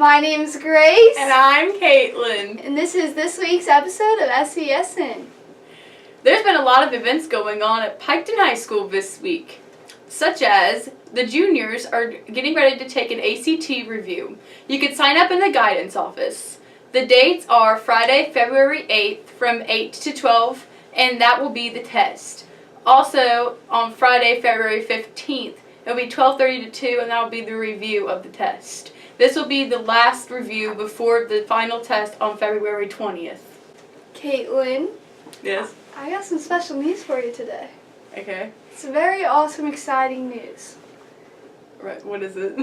My name's Grace. And I'm Caitlin. And this is this week's episode of SESN. There's been a lot of events going on at Piketon High School this week, such as the juniors are getting ready to take an ACT review. You can sign up in the guidance office. The dates are Friday, February 8th from 8 to 12, and that will be the test. Also, on Friday, February 15th, it'll be 12:30 to 2, and that will be the review of the test. This will be the last review before the final test on February 20th. Caitlin. Yes? I got some special news for you today. Okay. It's very awesome, exciting news. Right, what is it?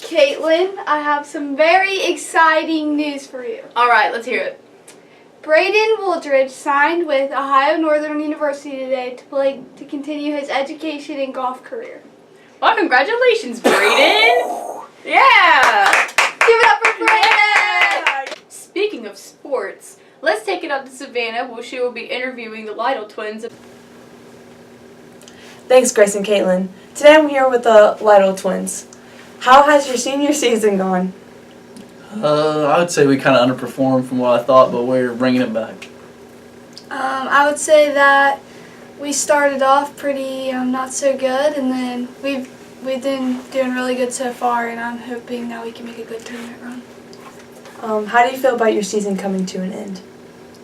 Caitlin, I have some very exciting news for you. Alright, let's hear it. Braden Wooldridge signed with Ohio Northern University today to continue his education and golf career. Well, congratulations, Braden! Yeah! Give it up for Braden! Speaking of sports, let's take it up to Savannah, where she will be interviewing the Lytle twins. Thanks, Grace and Caitlin. Today I'm here with the Lytle twins. How has your senior season gone? I would say we kind of underperformed from what I thought, but we're bringing it back. I would say that we started off pretty not so good, and then we've been doing really good so far, and I'm hoping that we can make a good tournament run. How do you feel about your season coming to an end?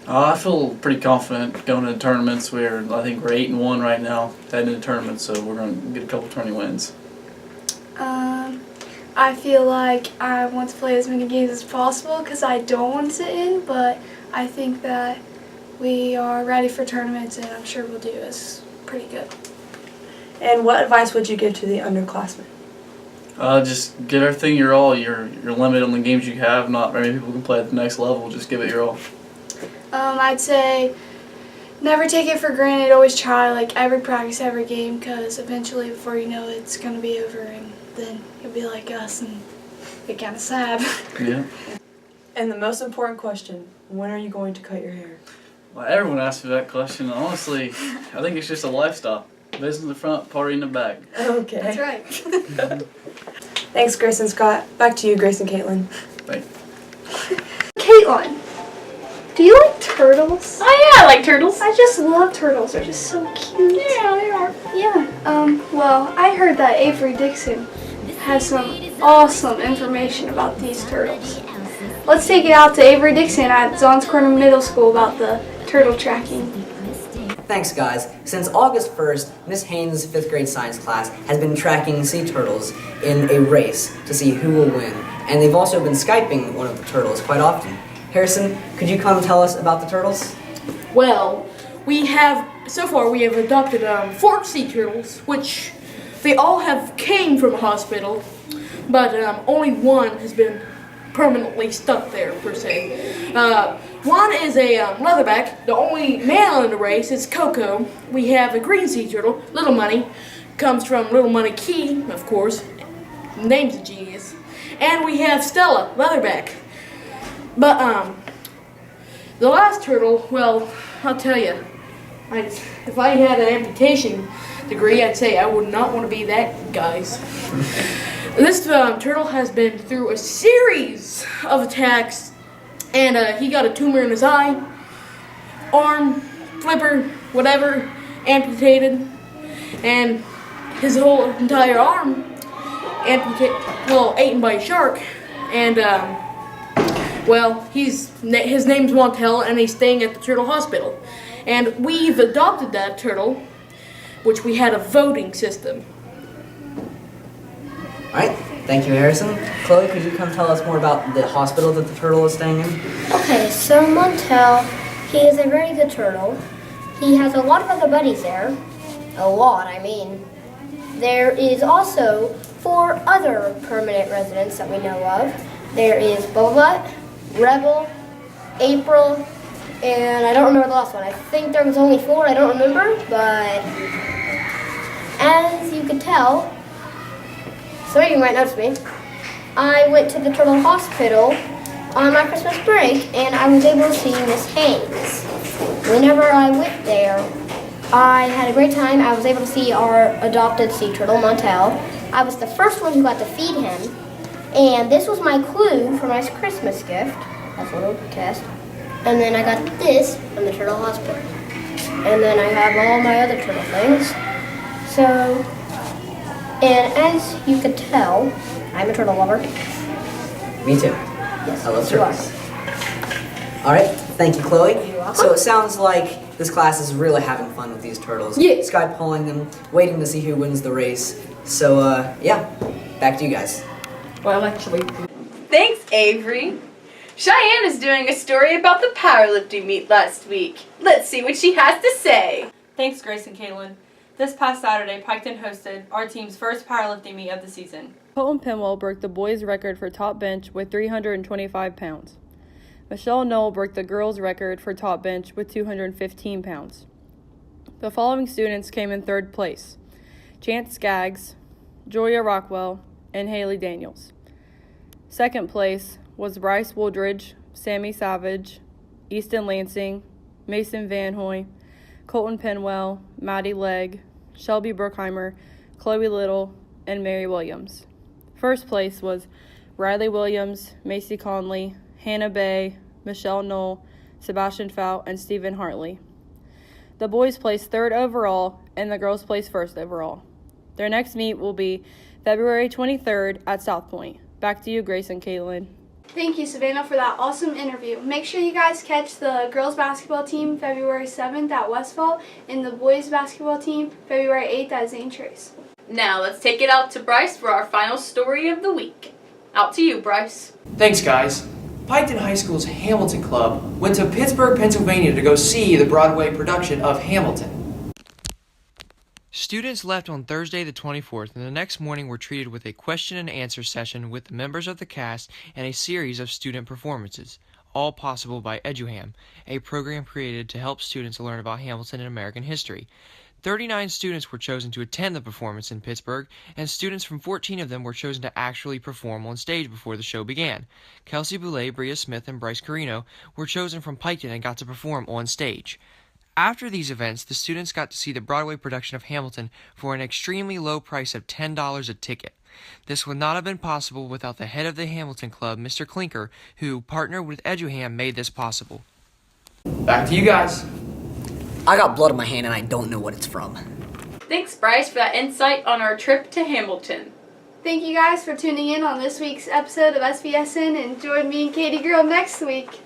I feel pretty confident going into tournaments. I think we're 8-1 right now, heading into tournaments, so we're going to get a couple tourney wins. I feel like I want to play as many games as possible because I don't want to sit in, but I think that we are ready for tournaments, and I'm sure we'll do us pretty good. And what advice would you give to the underclassmen? Just give everything your all. You're limited on the games you have. Not very many people can play at the next level. Just give it your all. I'd say never take it for granted. Always try, every practice, every game, because eventually, before you know it, it's going to be over, and then you'll be like us and be kind of sad. Yeah. And the most important question, when are you going to cut your hair? Well, everyone asks me that question. Honestly, I think it's just a lifestyle. Business in the front, party in the back. Okay. That's right. Thanks, Grace and Scott. Back to you, Grace and Caitlin. Thanks. Caitlin, do you like turtles? Oh yeah, I like turtles. I just love turtles. They're just so cute. Yeah, they are. Yeah. Well, I heard that Avery Dixon has some awesome information about these turtles. Let's take it out to Avery Dixon at Zons Corner Middle School about the turtle tracking. Thanks, guys. Since August 1st, Miss Haynes' 5th grade science class has been tracking sea turtles in a race to see who will win. And they've also been Skyping one of the turtles quite often. Harrison, could you come tell us about the turtles? Well, so far we have adopted 4 sea turtles, which they all came from a hospital, but only one has been permanently stuck there, per se. One is a leatherback. The only male in the race is Coco. We have a green sea turtle, Little Money. Comes from Little Money Key, of course. Name's a genius. And we have Stella, leatherback. But the last turtle, well, I'll tell you, if I had an amputation degree, I'd say I would not want to be that guy's. This turtle has been through a series of attacks, and he got a tumor in his eye, arm, flipper, whatever, amputated, and his whole entire arm eaten by a shark, and his name's Montel, and he's staying at the turtle hospital. And we've adopted that turtle, which we had a voting system. Alright, thank you, Harrison. Chloe, could you come tell us more about the hospital that the turtle is staying in? Okay, so Montel, he is a very good turtle. He has a lot of other buddies there. A lot, I mean. There is also 4 other permanent residents that we know of. There is Boba, Rebel, April, and I don't remember the last one. I think there was only 4, I don't remember, but as you can tell, some of you might notice me, I went to the Turtle Hospital on my Christmas break, and I was able to see Miss Haynes. Whenever I went there, I had a great time. I was able to see our adopted sea turtle, Montel. I was the first one who got to feed him. And this was my clue for my Christmas gift. That's a little cast. And then I got this from the Turtle Hospital. And then I have all my other turtle things. So, and as you could tell, I'm a turtle lover. Me too. Yes, I love you are. turtles. All right, thank you, Chloe. You're welcome. So it sounds like this class is really having fun with these turtles. Yeah. Sky pulling them, waiting to see who wins the race. So, yeah, back to you guys. Well, actually, Thanks, Avery. Cheyenne is doing a story about the powerlifting meet last week. Let's see what she has to say. Thanks, Grace and Caitlin. This past Saturday, Piketon hosted our team's first powerlifting meet of the season. Colton Penwell broke the boys' record for top bench with 325 pounds. Michelle Knoll broke the girls' record for top bench with 215 pounds. The following students came in third place: Chance Skaggs, Julia Rockwell, and Haley Daniels. Second place was Bryce Wooldridge, Sammy Savage, Easton Lansing, Mason Van Hoy, Colton Penwell, Maddie Legg, Shelby Bruckheimer, Chloe Little, and Mary Williams. First place was Riley Williams, Macy Conley, Hannah Bay, Michelle Knoll, Sebastian Fout, and Stephen Hartley. The boys placed third overall, and the girls placed first overall. Their next meet will be February 23rd at South Point. Back to you, Grace and Caitlin. Thank you, Savannah, for that awesome interview. Make sure you guys catch the girls basketball team February 7th at Westfall and the boys basketball team February 8th at Zane Trace. Now let's take it out to Bryce for our final story of the week. Out to you, Bryce. Thanks, guys. Piketon High School's Hamilton Club went to Pittsburgh, Pennsylvania to go see the Broadway production of Hamilton. Students left on Thursday the 24th, and the next morning were treated with a question and answer session with the members of the cast and a series of student performances, all possible by EduHam, a program created to help students learn about Hamilton and American history. 39 students were chosen to attend the performance in Pittsburgh, and students from 14 of them were chosen to actually perform on stage before the show began. Kelsey Boulay, Bria Smith, and Bryce Carino were chosen from Piketon and got to perform on stage. After these events, the students got to see the Broadway production of Hamilton for an extremely low price of $10 a ticket. This would not have been possible without the head of the Hamilton Club, Mr. Clinker, who, partnered with EduHam, made this possible. Back to you guys. I got blood on my hand and I don't know what it's from. Thanks, Bryce, for that insight on our trip to Hamilton. Thank you guys for tuning in on this week's episode of SVSN, and join me and Katie Girl next week.